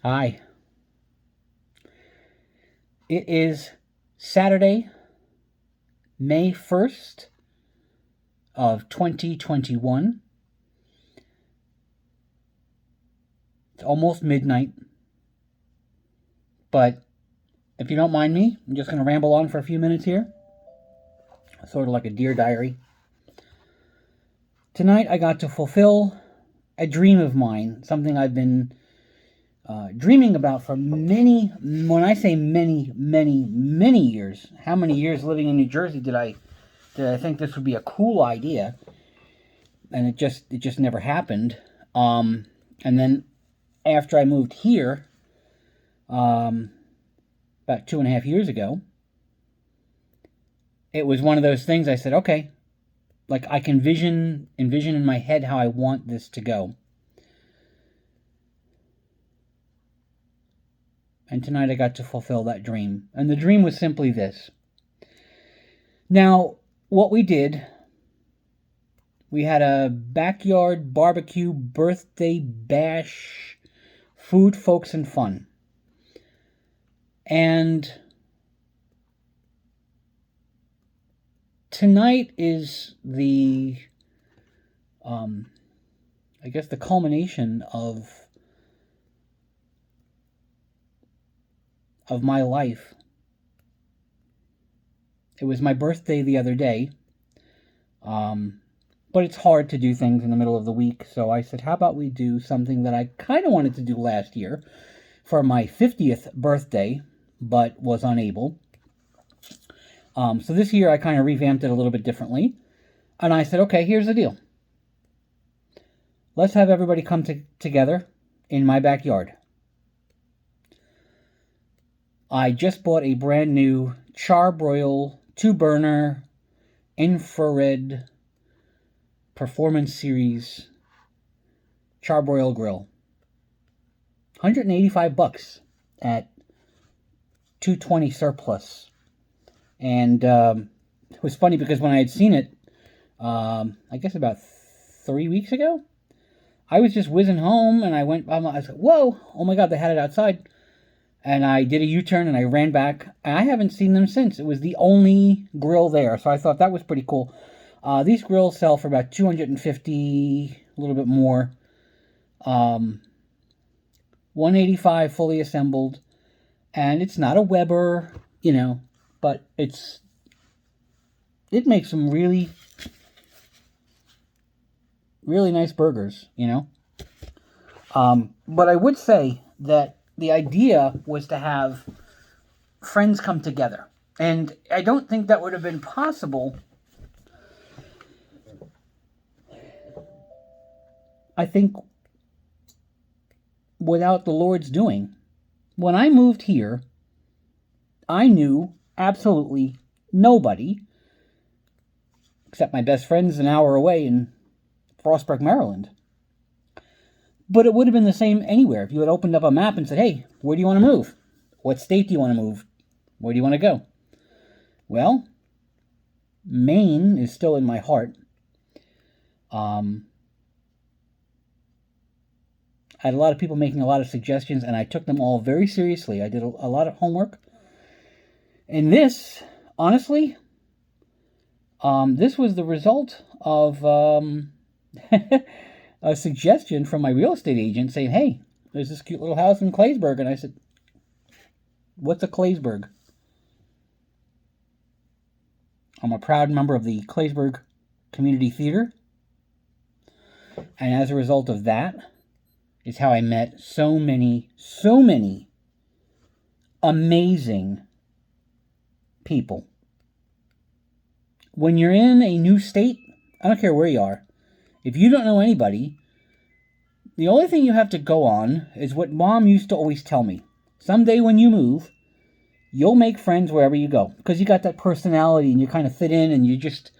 Hi. It is Saturday, May 1st of 2021. It's almost midnight. But if you don't mind me, I'm just going to ramble on for a few minutes here. Sort of like a Dear Diary. Tonight I got to fulfill a dream of mine, something I've been dreaming about for when I say many years. How many years living in New Jersey did I think this would be a cool idea? And it just never happened. And then after I moved here, about 2.5 years ago, it was one of those things I said, okay, like I can envision in my head how I want this to go. And tonight I got to fulfill that dream. And the dream was simply this. Now, what we did, we had a backyard barbecue birthday bash, food, folks, and fun. And tonight is the culmination of my life. It was my birthday the other day, but it's hard to do things in the middle of the week, so I said, how about we do something that I kind of wanted to do last year for my 50th birthday, but was unable. So this year I kind of revamped it a little bit differently, and I said, okay, here's the deal. Let's have everybody come together in my backyard. I just bought a brand new Charbroil 2-burner infrared performance series Charbroil grill. $185 at $220 surplus. And it was funny because when I had seen it, I guess about 3 weeks ago, I was just whizzing home and I was like, whoa, oh my God, they had it outside. And I did a U-turn and I ran back. And I haven't seen them since. It was the only grill there. So I thought that was pretty cool. These grills sell for about $250, a little bit more. $185 fully assembled. And it's not a Weber, but it makes some really, really nice burgers, But I would say that the idea was to have friends come together. And I don't think that would have been possible. I think without the Lord's doing. When I moved here, I knew absolutely nobody except my best friends an hour away in Frostburg, Maryland. But it would have been the same anywhere. If you had opened up a map and said, hey, where do you want to move? What state do you want to move? Where do you want to go? Well, Maine is still in my heart. I had a lot of people making a lot of suggestions, and I took them all very seriously. I did a lot of homework. And this, honestly, this was the result of a suggestion from my real estate agent saying, hey, there's this cute little house in Claysburg. And I said, what's a Claysburg? I'm a proud member of the Claysburg Community Theater. And as a result of that is how I met so many amazing people. When you're in a new state, I don't care where you are, if you don't know anybody, the only thing you have to go on is what Mom used to always tell me. Someday when you move, you'll make friends wherever you go. Because you got that personality and you kind of fit in and you just...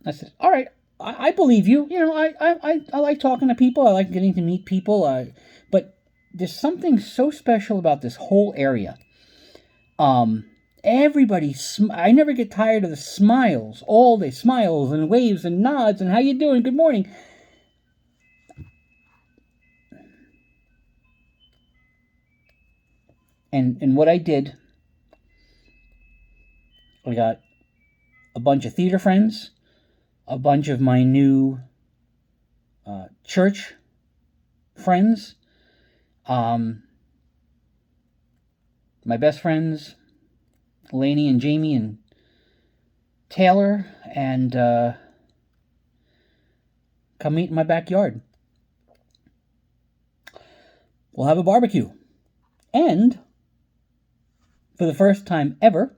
I said, all right, I believe you. I like talking to people. I like getting to meet people. But there's something so special about this whole area. Everybody, I never get tired of the smiles, all day, smiles and waves and nods and how you doing, good morning. And what I did, I got a bunch of theater friends, a bunch of my new church friends, my best friends, Lainey and Jamie and Taylor, and come meet in my backyard. We'll have a barbecue. And for the first time ever,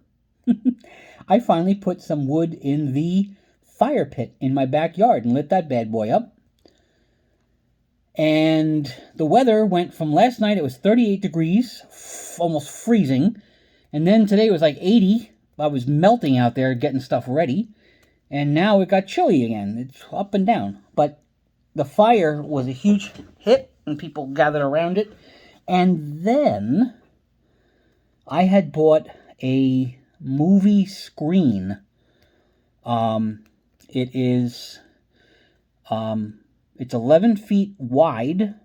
I finally put some wood in the fire pit in my backyard and lit that bad boy up. And the weather went from last night, it was 38 degrees, almost freezing. And then today it was like 80. I was melting out there getting stuff ready. And now it got chilly again. It's up and down. But the fire was a huge hit, and people gathered around it. And then I had bought a movie screen. It is, it's 11 feet wide,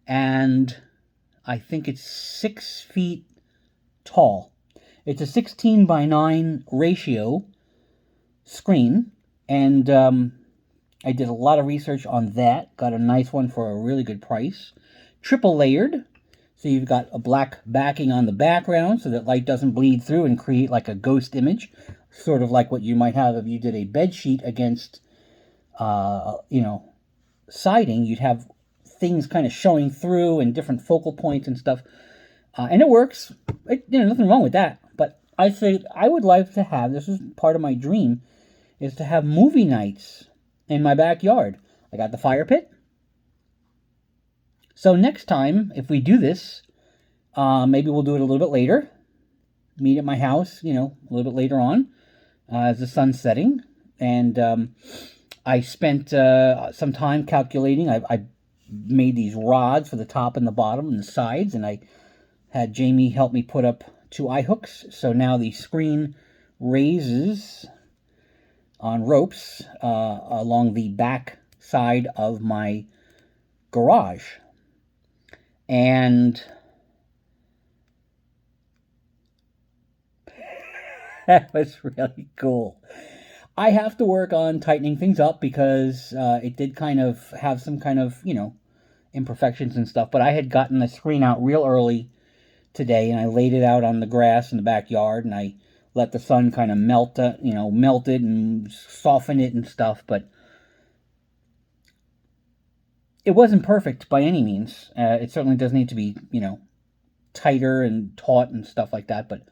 and I think it's 6 feet tall. It's a 16 by 9 ratio screen, and I did a lot of research on that. Got a nice one for a really good price. Triple layered, so you've got a black backing on the background so that light doesn't bleed through and create like a ghost image, sort of like what you might have if you did a bed sheet against, siding. You'd have things kind of showing through and different focal points and stuff. And it works. Nothing wrong with that. But I say I would like to have, this is part of my dream, is to have movie nights in my backyard. I got the fire pit. So next time, if we do this, maybe we'll do it a little bit later. Meet at my house, a little bit later on, as the sun's setting. And I spent some time calculating. I made these rods for the top and the bottom and the sides, and I had Jamie help me put up 2 eye hooks. So now the screen raises on ropes along the back side of my garage. And that was really cool. I have to work on tightening things up because it did kind of have some kind of, imperfections and stuff. But I had gotten the screen out real early today, and I laid it out on the grass in the backyard, and I let the sun kind of melt it and soften it and stuff. But it wasn't perfect by any means. It certainly does need to be, tighter and taut and stuff like that. But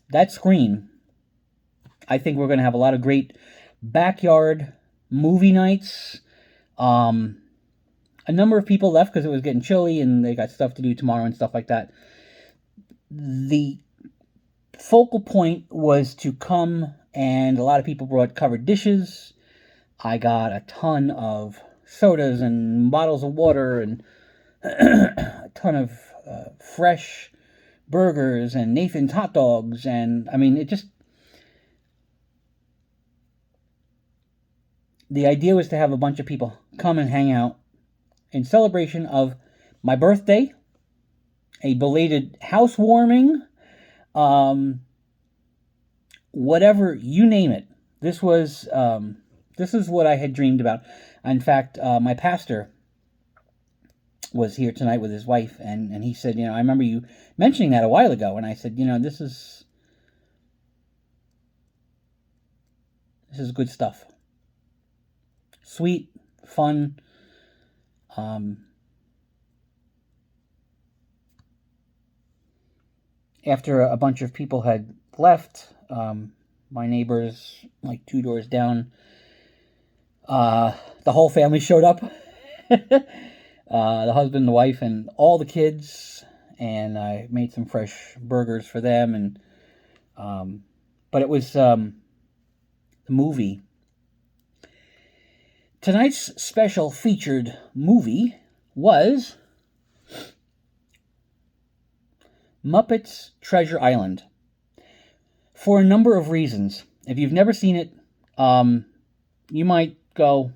that screen, I think we're going to have a lot of great backyard movie nights. A number of people left because it was getting chilly and they got stuff to do tomorrow and stuff like that. The focal point was to come, and a lot of people brought covered dishes. I got a ton of sodas and bottles of water and a ton of fresh burgers and Nathan's hot dogs. And, the idea was to have a bunch of people come and hang out in celebration of my birthday, a belated housewarming, whatever, you name it. This is what I had dreamed about. In fact, my pastor was here tonight with his wife, and he said, I remember you mentioning that a while ago, and I said, this is good stuff. Sweet, fun. After a bunch of people had left, my neighbors, like 2 doors down, the whole family showed up. The husband, the wife, and all the kids, and I made some fresh burgers for them. And but it was the movie. Tonight's special featured movie was Muppets Treasure Island. For a number of reasons. If you've never seen it, you might go,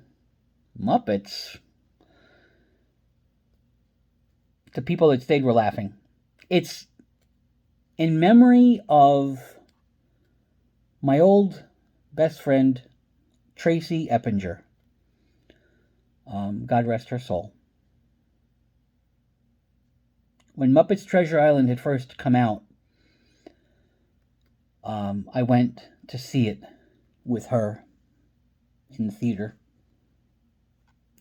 Muppets? The people that stayed were laughing. It's in memory of my old best friend, Tracy Eppinger. God rest her soul. When Muppets Treasure Island had first come out, I went to see it with her in the theater.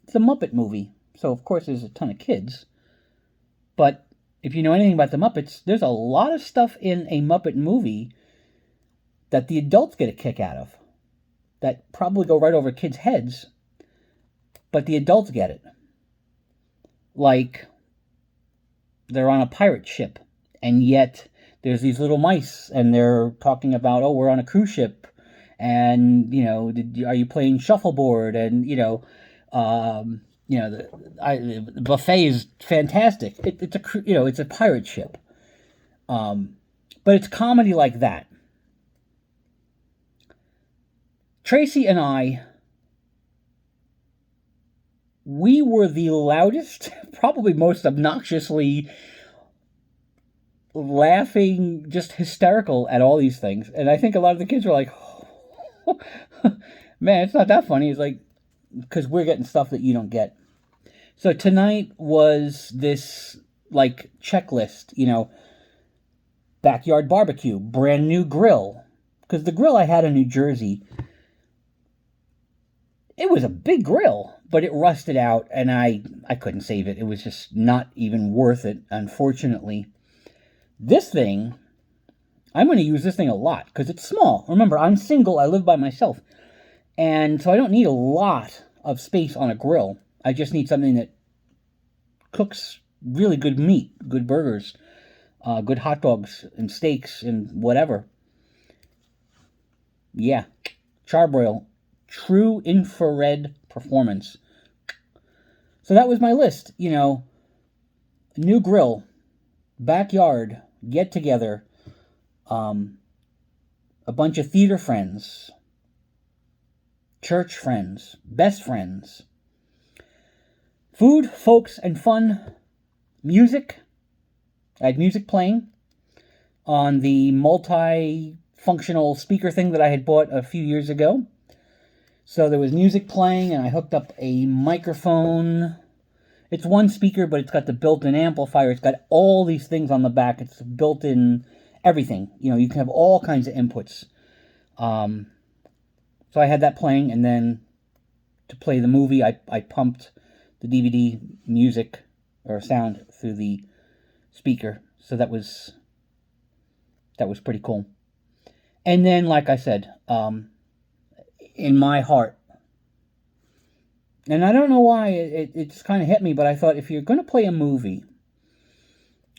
It's a Muppet movie, so of course there's a ton of kids. But if you know anything about the Muppets, there's a lot of stuff in a Muppet movie that the adults get a kick out of, that probably go right over kids' heads, but the adults get it. Like, they're on a pirate ship, and yet there's these little mice, and they're talking about, oh, we're on a cruise ship, and, are you playing shuffleboard, and, the buffet is fantastic. It's a pirate ship. But it's comedy like that. Tracy and I, we were the loudest, probably most obnoxiously laughing, just hysterical at all these things. And I think a lot of the kids were like, oh, man, it's not that funny. It's like, because we're getting stuff that you don't get. So tonight was this, like, checklist, backyard barbecue, brand new grill. Because the grill I had in New Jersey, it was a big grill, but it rusted out, and I couldn't save it. It was just not even worth it, unfortunately. This thing, I'm going to use this thing a lot, because it's small. Remember, I'm single, I live by myself. And so I don't need a lot of space on a grill. I just need something that cooks really good meat, good burgers, good hot dogs and steaks and whatever. Yeah, charbroil, true infrared performance. So that was my list, new grill, backyard, get together, a bunch of theater friends, church friends, best friends, food, folks, and fun, music. I had music playing on the multi-functional speaker thing that I had bought a few years ago. So there was music playing, and I hooked up a microphone. It's one speaker, but it's got the built-in amplifier. It's got all these things on the back. It's built-in everything. You can have all kinds of inputs. So I had that playing, and then to play the movie, I pumped the DVD music or sound through the speaker. So that was pretty cool. And then, like I said, in my heart, and I don't know why it just kind of hit me, but I thought, if you're going to play a movie,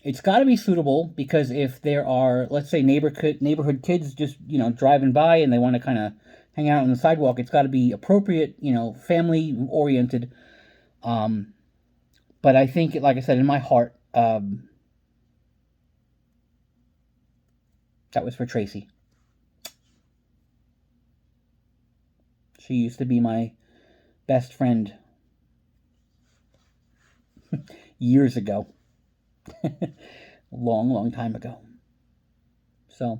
it's got to be suitable, because if there are, let's say, neighborhood kids just, driving by and they want to kind of hang out on the sidewalk, it's got to be appropriate, family-oriented. But I think, like I said, in my heart, that was for Tracy. She used to be my best friend years ago. long time ago. So,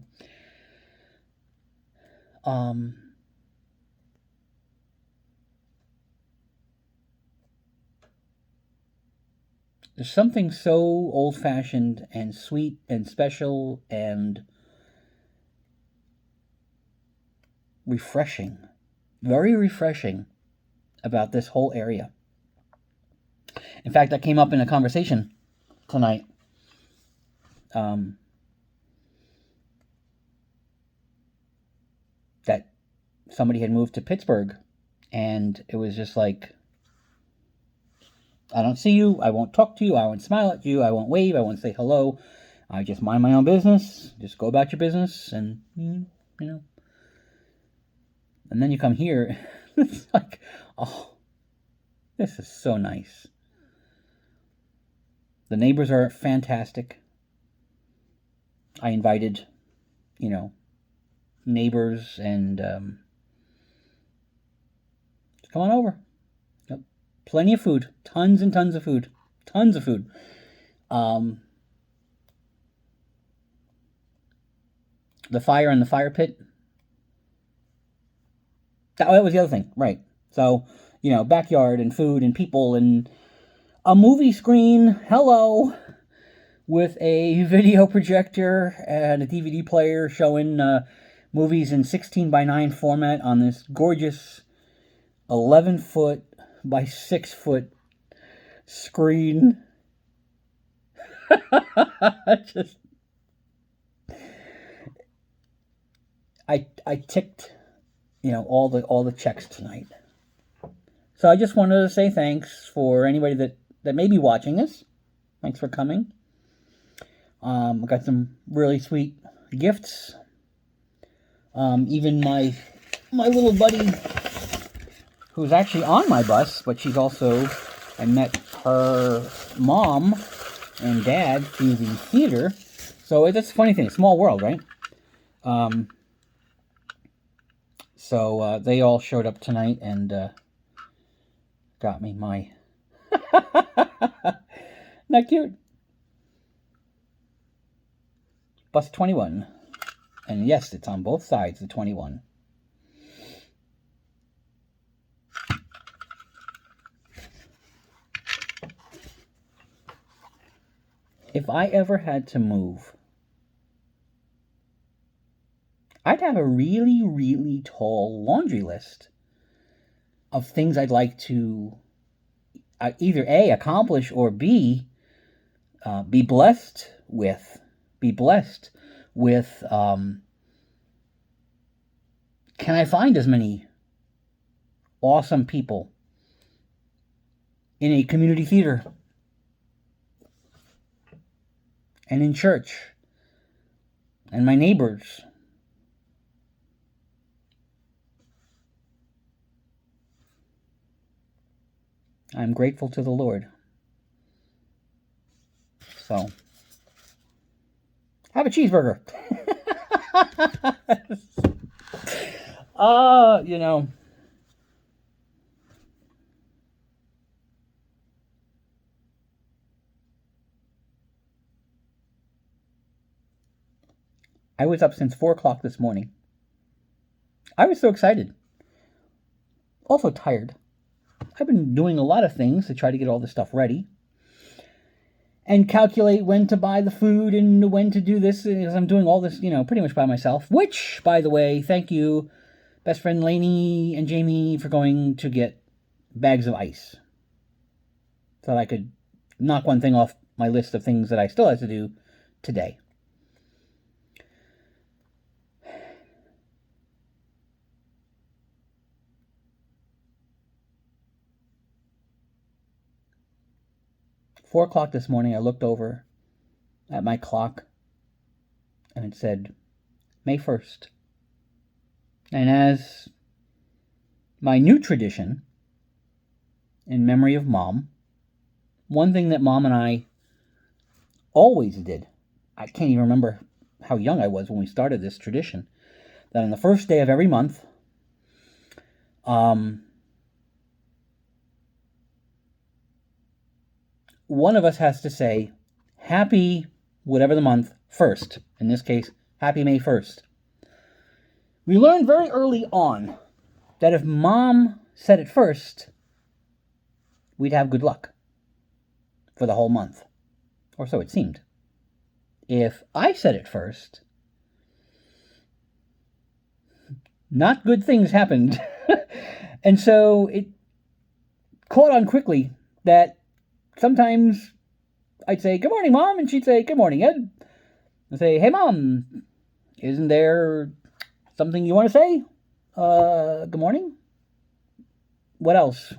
there's something so old-fashioned and sweet and special and refreshing, very refreshing, about this whole area. In fact, that came up in a conversation tonight. That somebody had moved to Pittsburgh, and it was just like, I don't see you, I won't talk to you, I won't smile at you, I won't wave, I won't say hello. I just mind my own business, just go about your business, and, and then you come here, it's like, oh, this is so nice. The neighbors are fantastic. I invited, neighbors, and come on over. Yep. Plenty of food. Tons and tons of food. Tons of food. The fire in the fire pit. That was the other thing, right? So, backyard and food and people and a movie screen. Hello. With a video projector and a DVD player showing movies in 16 by 9 format on this gorgeous 11 foot by 6 foot screen. Just, I ticked, all the checks tonight. So I just wanted to say thanks for anybody that may be watching this. Thanks for coming. I got some really sweet gifts. Even my little buddy, who's actually on my bus, but I met her mom and dad through the theater. So that's a funny thing, a small world, right? So they all showed up tonight and got me my... Not cute? Bus 21. And yes, it's on both sides, the 21. If I ever had to move, I'd have a really, really tall laundry list of things I'd like to either A, accomplish, or B, be blessed with. Can I find as many awesome people in a community theater and in church and my neighbors? I'm grateful to the Lord. So, have a cheeseburger. I was up since 4 o'clock this morning. I was so excited. Also tired. I've been doing a lot of things to try to get all this stuff ready. And calculate when to buy the food and when to do this. Because I'm doing all this, pretty much by myself. Which, by the way, thank you, best friend Lainey and Jamie, for going to get bags of ice. So that I could knock one thing off my list of things that I still have to do today. At 4 o'clock this morning, I looked over at my clock and it said May 1st. And as my new tradition, in memory of Mom, one thing that Mom and I always did, I can't even remember how young I was when we started this tradition, that on the first day of every month, one of us has to say, happy whatever the month first. In this case, happy May 1st. We learned very early on that if Mom said it first, we'd have good luck for the whole month. Or so it seemed. If I said it first, not good things happened. And so it caught on quickly that sometimes I'd say, good morning, Mom, and she'd say, good morning, Ed. I'd say, hey, Mom, isn't there something you want to say? Good morning? What else?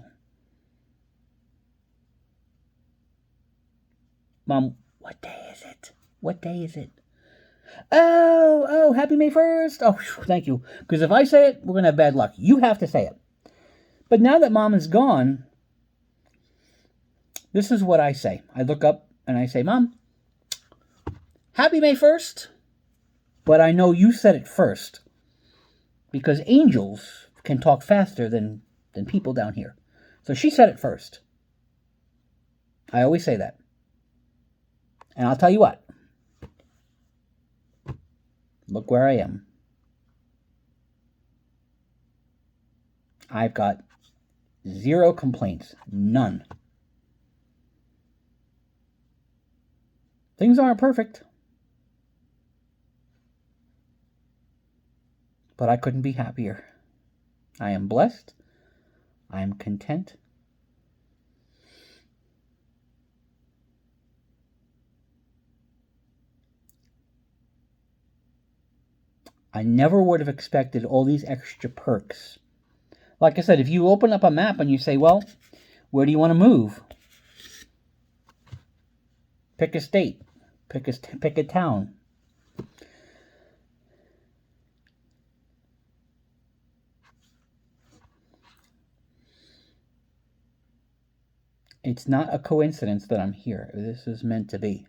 Mom, what day is it? What day is it? Oh, happy May 1st. Oh, thank you. Because if I say it, we're going to have bad luck. You have to say it. But now that Mom is gone, this is what I say. I look up and I say, Mom, happy May 1st, but I know you said it first because angels can talk faster than people down here. So she said it first. I always say that. And I'll tell you what. Look where I am. I've got 0 complaints. None. Things aren't perfect. But I couldn't be happier. I am blessed. I am content. I never would have expected all these extra perks. Like I said, if you open up a map and you say, well, where do you want to move? Pick a state. Pick a town. It's not a coincidence that I'm here. This is meant to be.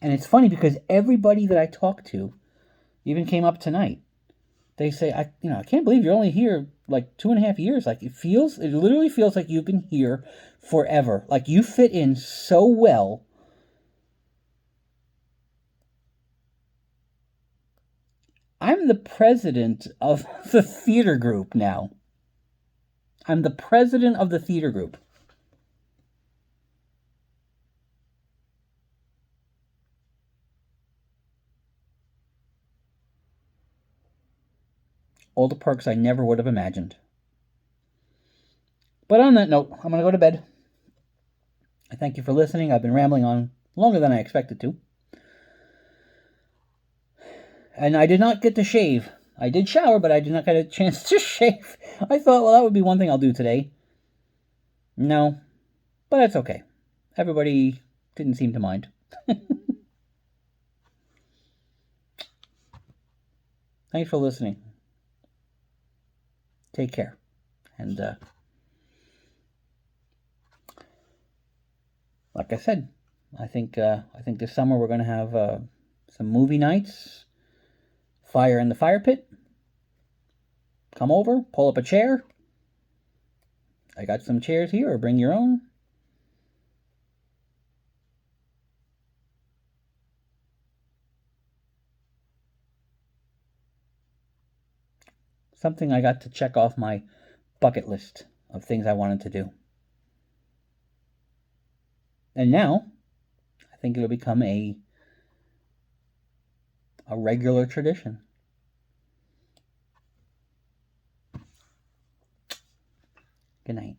And it's funny because everybody that I talk to, even came up tonight. They say, I can't believe you're only here like 2.5 years. Like it literally feels like you've been here forever. Like you fit in so well. I'm the president of the theater group now. I'm the president of the theater group. All the perks I never would have imagined. But on that note, I'm going to go to bed. I thank you for listening. I've been rambling on longer than I expected to. And I did not get to shave. I did shower, but I did not get a chance to shave. I thought, well, that would be one thing I'll do today. No, but that's okay. Everybody didn't seem to mind. Thanks for listening. Take care. And like I said, I think this summer we're going to have some movie nights. Fire in the fire pit. Come over, pull up a chair. I got some chairs here, or bring your own. Something I got to check off my bucket list of things I wanted to do. And now, I think it'll become a regular tradition. Good night.